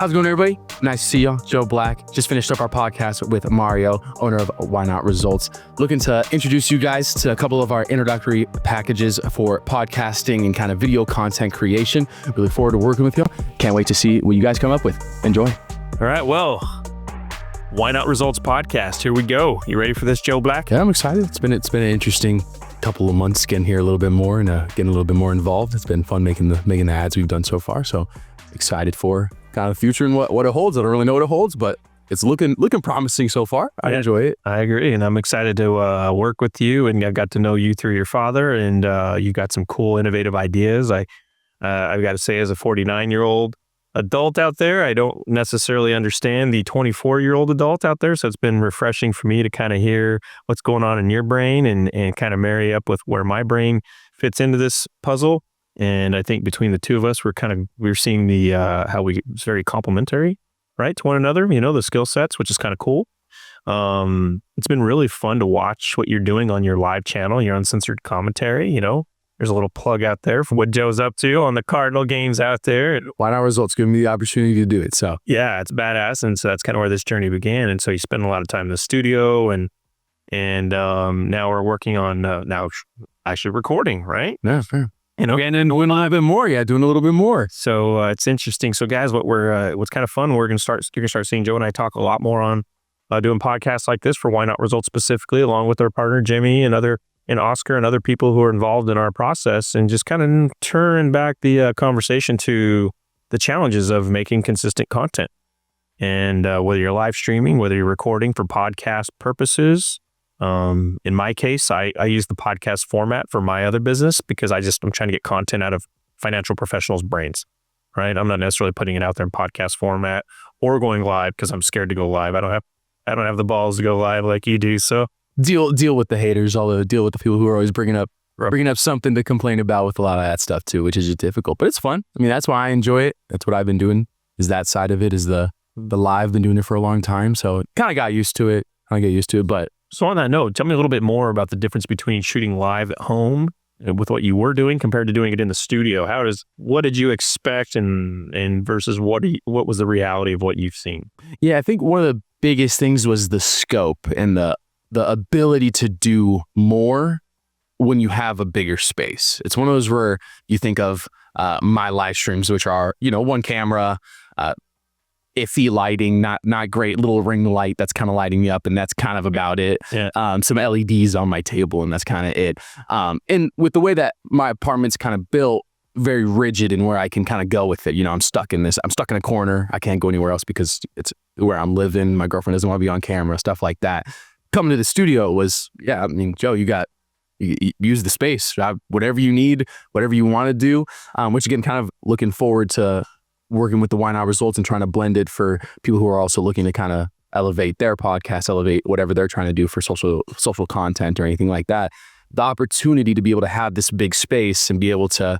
How's it going, everybody? Nice to see y'all. Joe Black. Just finished up our podcast with Mario, owner of Why Not Results. Looking to introduce you guys to a couple of our introductory packages for podcasting and kind of video content creation. We look forward to working with y'all. Can't wait to see what you guys come up with. Enjoy. All right, well, Why Not Results podcast. Here we go. You ready for this, Joe Black? Yeah, I'm excited. It's been an interesting couple of months getting here a little bit more and getting a little bit more involved. It's been fun making the ads we've done so far. So excited for kind of the future and what it holds. I don't really know what it holds, but it's looking promising so far. I enjoy it. I agree. And I'm excited to work with you. And I got to know you through your father, and you got some cool, innovative ideas. I've got to say, as a 49-year-old adult out there, I don't necessarily understand the 24-year-old adult out there. So it's been refreshing for me to kind of hear what's going on in your brain and kind of marry up with where my brain fits into this puzzle. And I think between the two of us, we're seeing the how it's very complementary, right, to one another. You know, the skill sets, which is kind of cool. It's been really fun to watch what you're doing on your live channel, your uncensored commentary. You know, there's a little plug out there for what Joe's up to on the Cardinal games out there. Why Not Results giving me the opportunity to do it. So yeah, it's badass, and so that's kind of where this journey began. And so you spend a lot of time in the studio, and now we're working on now actually recording, right? Yeah, fair. You know, and then doing a little bit more. Yeah, doing a little bit more. So it's interesting. So guys, what's kind of fun, you're gonna start seeing Joe and I talk a lot more on doing podcasts like this for Why Not Results specifically, along with our partner Jimmy and Oscar and other people who are involved in our process, and just kind of turn back the conversation to the challenges of making consistent content. And whether you're live streaming, whether you're recording for podcast purposes. In my case, I use the podcast format for my other business because I'm trying to get content out of financial professionals' brains, right? I'm not necessarily putting it out there in podcast format or going live because I'm scared to go live. I don't have the balls to go live like you do. So deal with the haters, although deal with the people who are always bringing up something to complain about with a lot of that stuff too, which is just difficult, but it's fun. I mean, that's why I enjoy it. That's what I've been doing, is that side of it, is the live. Been doing it for a long time. So kind of got used to it. But so on that note, tell me a little bit more about the difference between shooting live at home with what you were doing compared to doing it in the studio. What did you expect and versus what was the reality of what you've seen? Yeah, I think one of the biggest things was the scope and the ability to do more when you have a bigger space. It's one of those where you think of my live streams, which are, one camera, iffy lighting, not great, little ring light that's kind of lighting me up, and that's kind of about it. Yeah. Some LEDs on my table, and that's kind of it. And with the way that my apartment's kind of built, very rigid in where I can kind of go with it. I'm stuck in a corner. I can't go anywhere else because it's where I'm living. My girlfriend doesn't want to be on camera, stuff like that. Coming to the studio was, Joe, you use the space, whatever you need, whatever you want to do, which again, kind of looking forward to working with the Why Not Results and trying to blend it for people who are also looking to kind of elevate their podcast, elevate whatever they're trying to do for social content or anything like that. The opportunity to be able to have this big space and be able to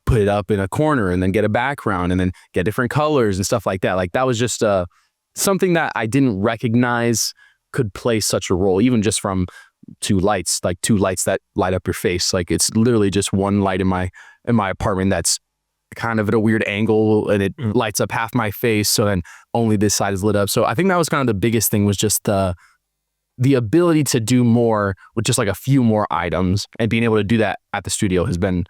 put it up in a corner and then get a background and then get different colors and stuff like that. Like that was just something that I didn't recognize could play such a role, even just from two lights that light up your face. Like it's literally just one light in my apartment that's kind of at a weird angle, and it lights up half my face, so then only this side is lit up. So I think that was kind of the biggest thing, was just the ability to do more with just like a few more items, and being able to do that at the studio has been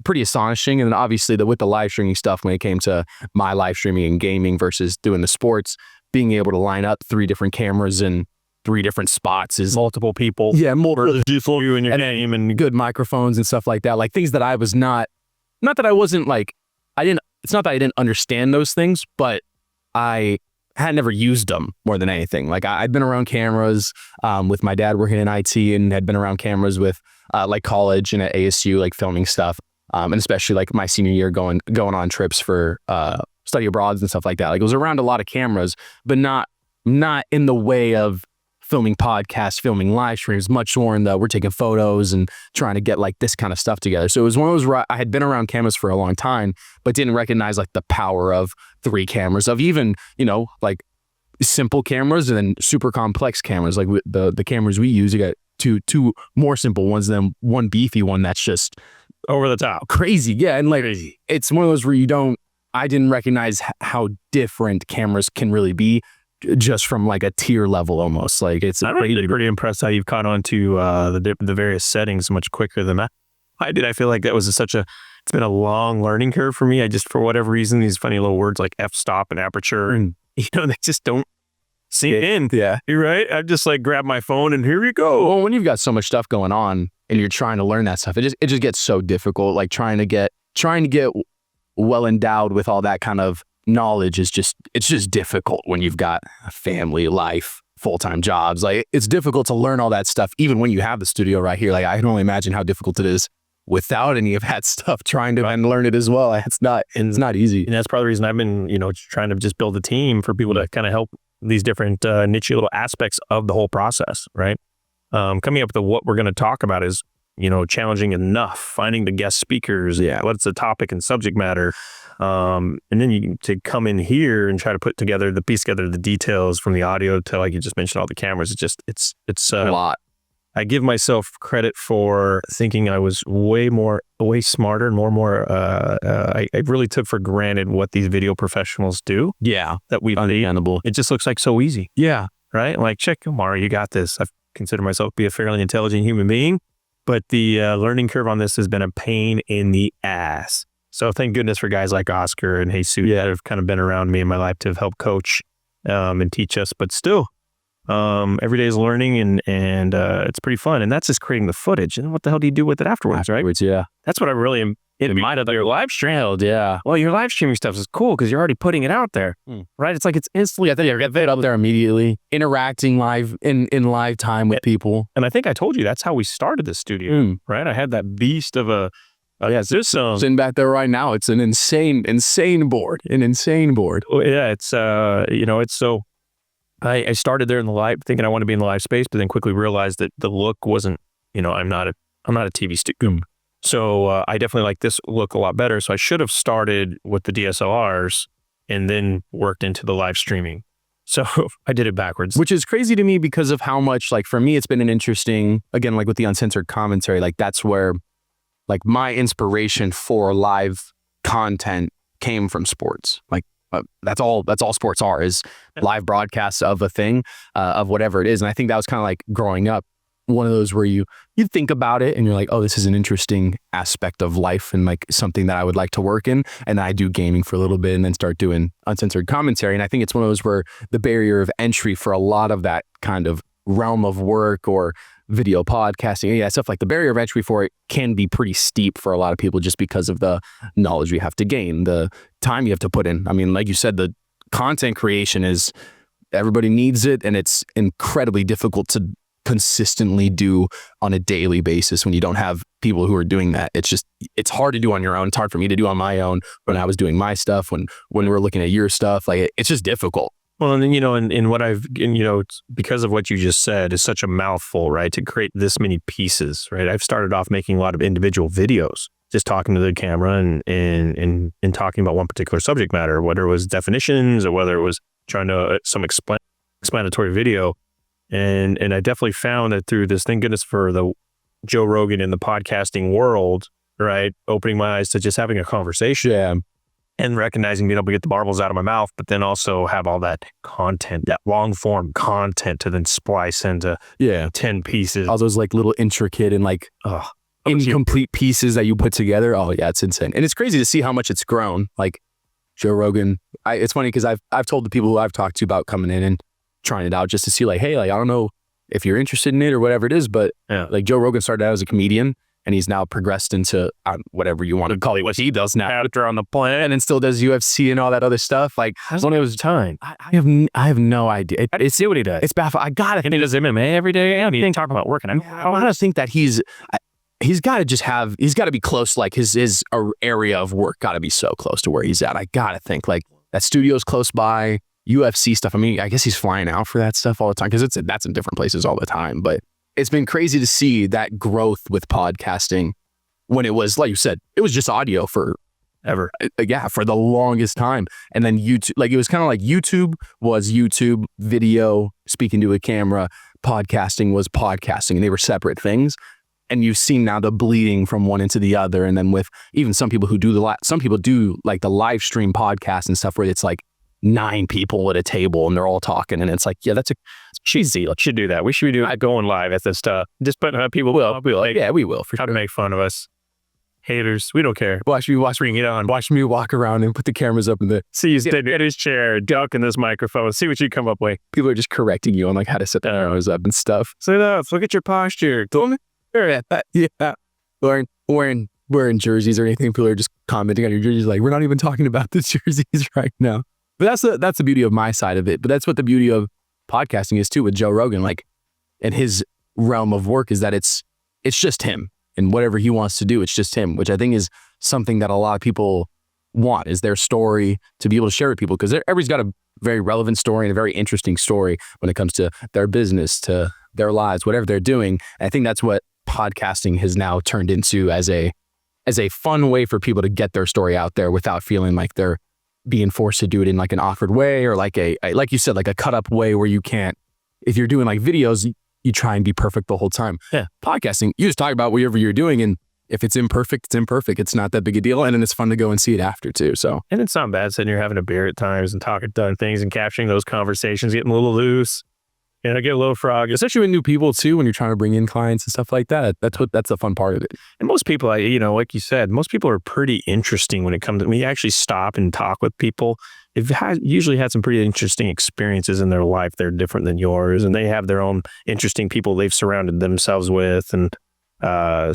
pretty astonishing. And then obviously with the live streaming stuff, when it came to my live streaming and gaming versus doing the sports, being able to line up 3 different cameras in 3 different spots is multiple people. Yeah, multiple people you in your game and good microphones and stuff like that. Like things that I was not that I wasn't like, it's not that I didn't understand those things, but I had never used them more than anything. Like I'd been around cameras with my dad working in IT, and had been around cameras with like college and at ASU, like filming stuff. And especially like my senior year going on trips for study abroads and stuff like that. Like it was around a lot of cameras, but not in the way of filming podcasts, filming live streams, much more in the we're taking photos and trying to get like this kind of stuff together. So it was one of those where I had been around cameras for a long time, but didn't recognize like the power of 3 cameras, of even, like simple cameras and then super complex cameras. Like the cameras we use, you got two more simple ones than one beefy one that's just over the top. Crazy. Yeah. And like, it's one of those where you don't I didn't recognize how different cameras can really be just from like a tier level almost. Like it's I'm pretty impressed how you've caught on to the various settings much quicker than I did. I feel like that was it's been a long learning curve for me. I just, for whatever reason, these funny little words like f-stop and aperture, and they just don't sink in. Yeah. You're right. I just like grab my phone and here we go. Well, when you've got so much stuff going on and you're trying to learn that stuff, it just gets so difficult. Like trying to get well endowed with all that kind of knowledge it's just difficult when you've got a family life, full-time jobs. Like it's difficult to learn all that stuff even when you have the studio right here. Like I can only imagine how difficult it is without any of that stuff, trying to and learn it as well. It's not easy. And that's part of the reason I've been, trying to just build a team for people to kind of help these different niche little aspects of the whole process, right? Coming up with what we're going to talk about is, challenging enough, finding the guest speakers, what's the topic and subject matter. And then to come in here and try to piece together the details from the audio to, like you just mentioned, all the cameras. It's a lot. I give myself credit for thinking I was way smarter and more. I really took for granted what these video professionals do. Yeah. That we've understandable. It just looks like so easy. Yeah. Right. Like, check, Omar, you got this. I consider myself to be a fairly intelligent human being, but the learning curve on this has been a pain in the ass. So thank goodness for guys like Oscar and Jesus that have kind of been around me in my life to have helped coach and teach us. But still, every day is learning and it's pretty fun. And that's just creating the footage. And what the hell do you do with it afterwards, right? Yeah. That's what I really am. It might have your live stream. Yeah. Well, your live streaming stuff is cool because you're already putting it out there, right? It's like it's instantly. I think you get it up there immediately, interacting live in live time with people. And I think I told you that's how we started the studio, right? I had that beast of a. Oh yeah, sitting back there right now. It's an insane board. Well, yeah, it's it's so. I started there in the live, thinking I want to be in the live space, but then quickly realized that the look wasn't. I'm not a TV studio. So I definitely like this look a lot better. So I should have started with the DSLRs and then worked into the live streaming. So I did it backwards. Which is crazy to me because of how much, like for me, it's been an interesting, again, like with the uncensored commentary, like that's where like my inspiration for live content came from sports. Like that's all sports are, is live broadcasts of a thing, of whatever it is. And I think that was kind of like growing up, one of those where you think about it and you're like, oh, this is an interesting aspect of life and like something that I would like to work in. And I do gaming for a little bit and then start doing uncensored commentary. And I think it's one of those where the barrier of entry for a lot of that kind of realm of work or video podcasting, stuff like the barrier of entry for it can be pretty steep for a lot of people just because of the knowledge you have to gain, the time you have to put in. I mean, like you said, the content creation is, everybody needs it and it's incredibly difficult to consistently do on a daily basis when you don't have people who are doing that. It's hard to do on your own. It's hard for me to do on my own when I was doing my stuff, when we're looking at your stuff, like it's just difficult. Well, and then, in what it's because of what you just said is such a mouthful, right? To create this many pieces, right? I've started off making a lot of individual videos, just talking to the camera and talking about one particular subject matter, whether it was definitions or whether it was trying to some explanatory video. And I definitely found that through this, thank goodness for the Joe Rogan in the podcasting world, right? Opening my eyes to just having a conversation and recognizing being able to get the marbles out of my mouth, but then also have all that content, that long form content to then splice into 10 pieces. All those like little intricate and like incomplete pieces that you put together. Oh yeah, it's insane. And it's crazy to see how much it's grown. Like Joe Rogan, it's funny because I've told the people who I've talked to about coming in and trying it out just to see like, hey, like, I don't know if you're interested in it or whatever it is, but like Joe Rogan started out as a comedian and he's now progressed into whateut you want to call it, what he does now, actor on the planet, and still does UFC and all that other stuff. Like, when it was time, I have no idea. See what he does. It's baffling. And he does MMA every day. And he didn't talk about working. I want to think that he's got to be close. Like his area of work got to be so close to where he's at. I got to think like that studio's close by. UFC stuff. I mean, I guess he's flying out for that stuff all the time because that's in different places all the time. But it's been crazy to see that growth with podcasting when it was, like you said, it was just audio for ever. For the longest time. And then YouTube, like it was kind of like YouTube was YouTube video, speaking to a camera, podcasting was podcasting, and they were separate things. and you've seen now the bleeding from one into the other. And then with even some people who do some people do like the live stream podcast and stuff where it's like 9 people at a table and they're all talking. And it's like, yeah, it's cheesy. We should do that. We should be doing going live at this stuff. Just putting people will be like, yeah, we will for how sure. to make fun of us. Haters, we don't care. Bring it on. Watch me walk around and put the cameras up in the. See, he's at his chair, ducking this microphone. See what you come up with. People are just correcting you on like how to set the cameras up and stuff. Sit up. Look at your posture. Yeah. Wearing jerseys or anything. People are just commenting on your jerseys like, we're not even talking about the jerseys right now. But that's the beauty of my side of it. But that's what the beauty of podcasting is too with Joe Rogan. Like, in his realm of work is that it's just him. And whatever he wants to do, it's just him, which I think is something that a lot of people want, is their story to be able to share with people, because everybody's got a very relevant story and a very interesting story when it comes to their business, to their lives, whatever they're doing. And I think that's what podcasting has now turned into as a fun way for people to get their story out there without feeling like they're being forced to do it in like an awkward way or like like you said, like a cut up way where you can't, if you're doing like videos, you try and be perfect the whole time. Yeah. Podcasting, you just talk about whatever you're doing, and if it's imperfect, it's imperfect. It's not that big a deal, and then it's fun to go and see it after too. So, and it's not bad sitting here having a beer at times and talking done things and capturing those conversations, getting a little loose, get a little froggy. Especially with new people too, when you're trying to bring in clients and stuff like that. That's the fun part of it. And most people, like you said, most people are pretty interesting when it comes to when you actually stop and talk with people. They've usually had some pretty interesting experiences in their life. They're different than yours, and they have their own interesting people they've surrounded themselves with. And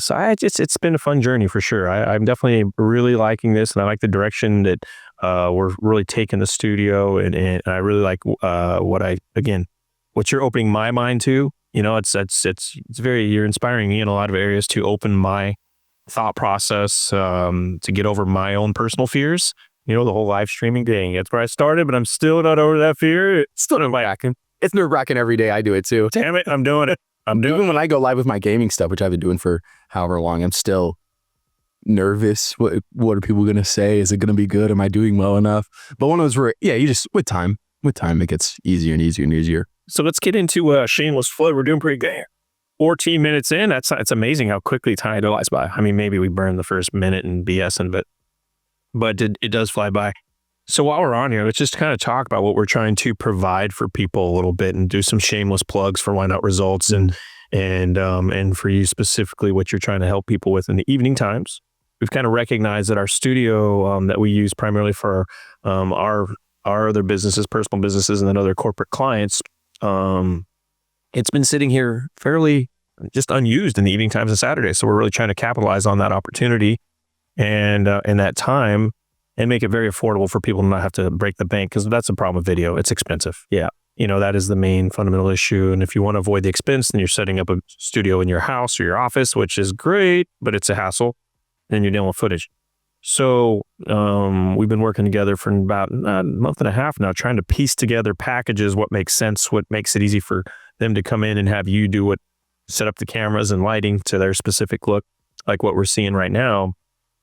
so it's been a fun journey for sure. I'm definitely really liking this, and I like the direction that we're really taking the studio. And I really like what you're opening my mind to. It's very, you're inspiring me in a lot of areas to open my thought process, to get over my own personal fears. The whole live streaming thing. That's where I started, but I'm still not over that fear. It's still nerve-wracking. It's nerve-wracking every day. I do it too. Damn it, I'm doing it. Even when I go live with my gaming stuff, which I've been doing for however long, I'm still nervous. What are people going to say? Is it going to be good? Am I doing well enough? But one of those where, yeah, you just, with time, it gets easier and easier and easier. So let's get into shameless flood. We're doing pretty good here. 14 minutes in, it's amazing how quickly time flies by. I mean, maybe we burned the first minute in BSing, but it does fly by. So while we're on here, let's just kind of talk about what we're trying to provide for people a little bit and do some shameless plugs for Why Not Results and for you specifically, what you're trying to help people with in the evening times. We've kind of recognized that our studio that we use primarily for our other businesses, personal businesses, and then other corporate clients, it's been sitting here fairly just unused in the evening times and Saturdays. So we're really trying to capitalize on that opportunity and that time, and make it very affordable for people to not have to break the bank, because that's the problem with video. It's expensive. Yeah. That is the main fundamental issue. And if you want to avoid the expense, then you're setting up a studio in your house or your office, which is great, but it's a hassle. Then you're dealing with footage. So we've been working together for about a month and a half now, trying to piece together packages, what makes sense, what makes it easy for them to come in and have you do set up the cameras and lighting to their specific look, like what we're seeing right now.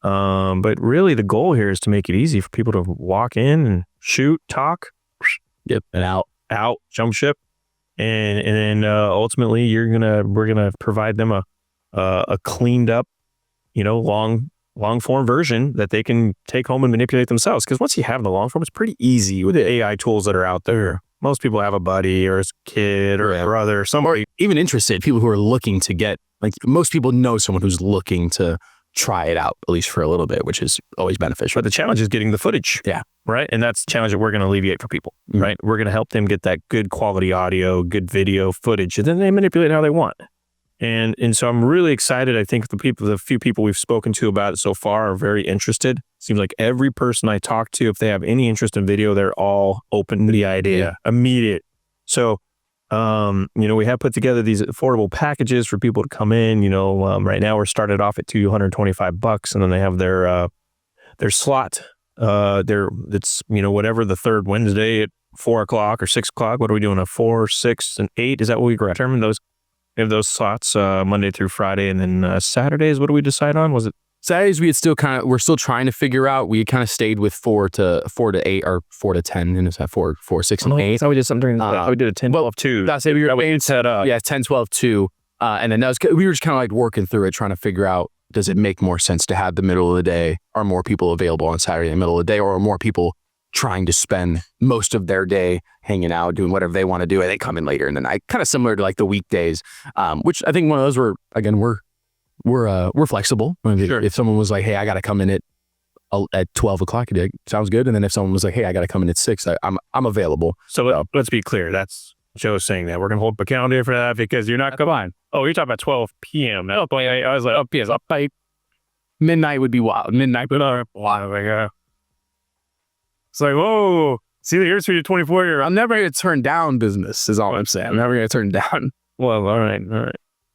But really the goal here is to make it easy for people to walk in and shoot, talk, and out, jump ship. And then ultimately we're gonna provide them a cleaned up, long form version that they can take home and manipulate themselves. Because once you have the long form, it's pretty easy with the AI tools that are out there. Most people have a buddy or a kid or a brother or somebody. Or even interested, people who are looking to get, like, most people know someone who's looking to try it out, at least for a little bit, which is always beneficial. But the challenge is getting the footage. Yeah. Right. And that's the challenge that we're going to alleviate for people. Mm-hmm. Right. We're going to help them get that good quality audio, good video footage, and then they manipulate it how they want. And so I'm really excited. I think the few people we've spoken to about it so far are very interested. Seems like every person I talk to, if they have any interest in video, they're all open to the idea, immediate. So, we have put together these affordable packages for people to come in. Right now we're started off at $225, and then they have their slot. It's whatever the third Wednesday at 4:00 or 6:00. What are we doing? A 4, 6, and 8? Is that what we determined those? We have those slots Monday through Friday, and then Saturdays. What do we decide on? Was it Saturdays? We're still trying to figure out. We kind of stayed with 4 to 8 or 4 to 10, and it's at 4, 6, and 8. So we did something. We did a 10, 12, 2. That's it. We were set up. Yeah, 10, 12, 2. And then we were just kind of like working through it, trying to figure out, does it make more sense to have the middle of the day? Are more people available on Saturday in the middle of the day, or are more people trying to spend most of their day hanging out, doing whatever they want to do, and they come in later in the night? Kind of similar to like the weekdays, which I think one of those we're flexible. Sure. If someone was like, hey, I got to come in at 12 o'clock, you'd be like, sounds good. And then if someone was like, hey, I got to come in at 6, I'm available. So let's be clear. That's Joe saying that. We're going to hold up a calendar for that because you're not going. Oh, you're talking about 12 p.m. I was like, yes, up tight. Midnight would be wild. Midnight would be wild. It's like, whoa, see, here's for your 24-year. I'm never going to turn down business is all I'm saying. I'm never going to turn down. Well, all right.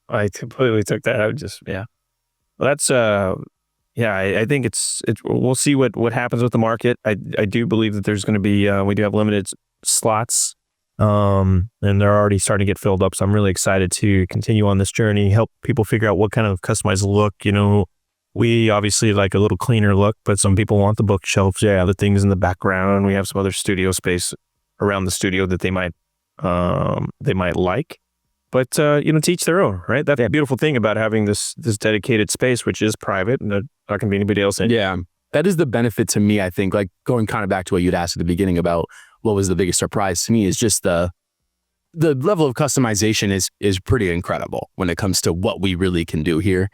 I completely took that. Well, that's, I think we'll see what happens with the market. I do believe that there's going to be, we do have limited slots, and they're already starting to get filled up. So I'm really excited to continue on this journey, help people figure out what kind of customized look. We obviously like a little cleaner look, but some people want the bookshelves. Yeah, the things in the background. We have some other studio space around the studio that they might like. But to each their own, right? That's the beautiful thing about having this dedicated space, which is private and not can be anybody else in. Yeah, that is the benefit to me. I think, like going kind of back to what you'd asked at the beginning about what was the biggest surprise to me, is just the level of customization is pretty incredible when it comes to what we really can do here.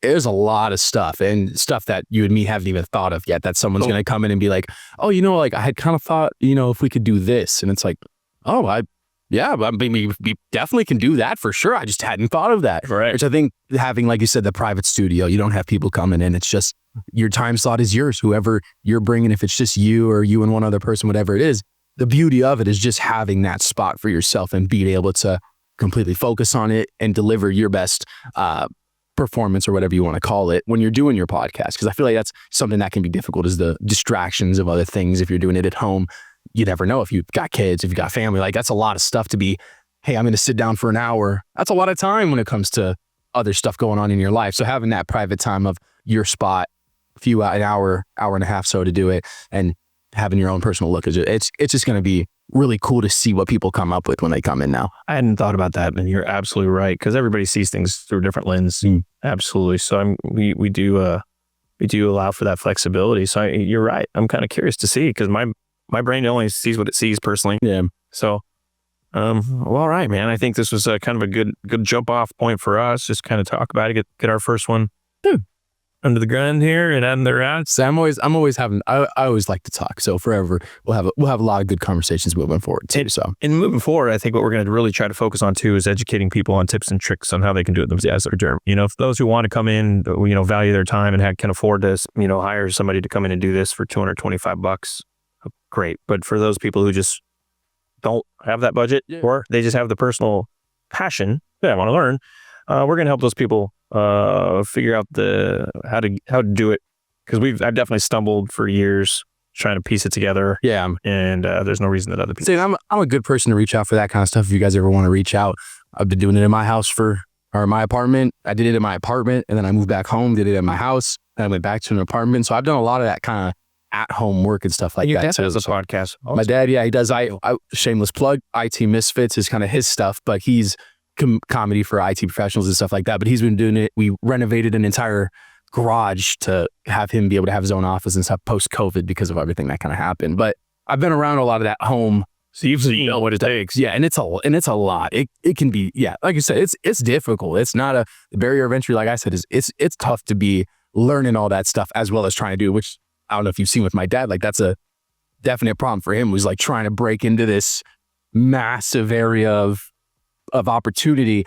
There's a lot of stuff that you and me haven't even thought of yet, that someone's going to come in and be like, oh, like I had kind of thought, if we could do this. And it's like, oh, yeah, but we definitely can do that for sure. I just hadn't thought of that. Right. Which I think having, like you said, the private studio, you don't have people coming in. It's just your time slot is yours. Whoever you're bringing, if it's just you or you and one other person, whatever it is, the beauty of it is just having that spot for yourself and being able to completely focus on it and deliver your best performance or whatever you want to call it when you're doing your podcast. Because I feel like that's something that can be difficult, is the distractions of other things. If you're doing it at home, you never know if you've got kids, if you've got family, like that's a lot of stuff to be, hey, I'm going to sit down for an hour. That's a lot of time when it comes to other stuff going on in your life. So having that private time of your spot, an hour and a half so to do it, and having your own personal look, it's just going to be really cool to see what people come up with when they come in now. I hadn't thought about that, and you're absolutely right, because everybody sees things through a different lens. Absolutely. So we do allow for that flexibility. So you're right. I'm kind of curious to see, because my brain only sees what it sees personally. Yeah. So, well, all right, man. I think this was kind of a good jump off point for us. Just kind of talk about it, get our first one under the ground here and under out. So I always like to talk. So forever we'll have a lot of good conversations moving forward too. So moving forward, I think what we're going to really try to focus on too is educating people on tips and tricks on how they can do it themselves. If those who want to come in, value their time and can afford to, hire somebody to come in and do this for $225. Great. But for those people who just don't have that budget, or they just have the personal passion that I want to learn, we're going to help those people figure out how to do it. Because I've definitely stumbled for years trying to piece it together. Yeah. And there's no reason that other people. See, I'm a good person to reach out for that kind of stuff. If you guys ever want to reach out, I've been doing it in my house or my apartment. I did it in my apartment, and then I moved back home, did it in my house, and I went back to an apartment. So I've done a lot of that kind of at-home work and stuff like that. Your dad does a podcast. My dad, yeah, he does. I shameless plug, IT Misfits is kind of his stuff, but he's comedy for IT professionals and stuff like that. But he's been doing it. We renovated an entire garage to have him be able to have his own office and stuff post-COVID because of everything that kind of happened. But I've been around a lot of that home. So you've seen what it takes. Yeah, and it's a lot. It can be, yeah, like you said, it's difficult. It's not the barrier of entry, like I said, it's tough to be learning all that stuff as well as trying to do, which I don't know if you've seen with my dad, like that's a definite problem for him, was like trying to break into this massive area of opportunity,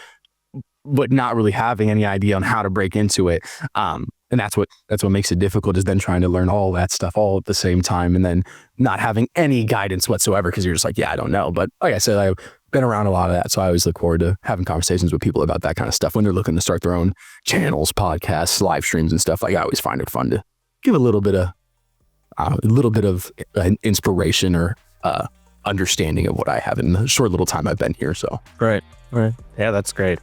but not really having any idea on how to break into it. And that's what makes it difficult, is then trying to learn all that stuff all at the same time, and then not having any guidance whatsoever, because you're just like, yeah, I don't know. But like I said, I've been around a lot of that. So I always look forward to having conversations with people about that kind of stuff when they're looking to start their own channels, podcasts, live streams and stuff. Like I always find it fun to give a little bit of inspiration or understanding of what I have in the short little time I've been here. So right. Yeah, that's great.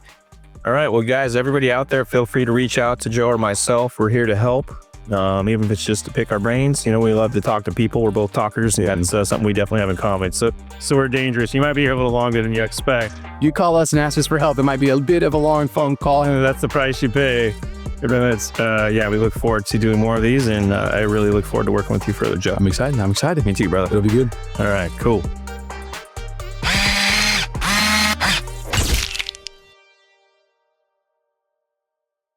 All right, well, guys, everybody out there, feel free to reach out to Joe or myself. We're here to help. even if it's just to pick our brains. You know, we love to talk to people. We're both talkers. And that's something we definitely have in common. So we're dangerous. You might be here a little longer than you expect. You call us and ask us for help. It might be a bit of a long phone call. And that's the price you pay. We look forward to doing more of these, and I really look forward to working with you further, Joe. I'm excited. Me too, brother. It'll be good. All right, cool.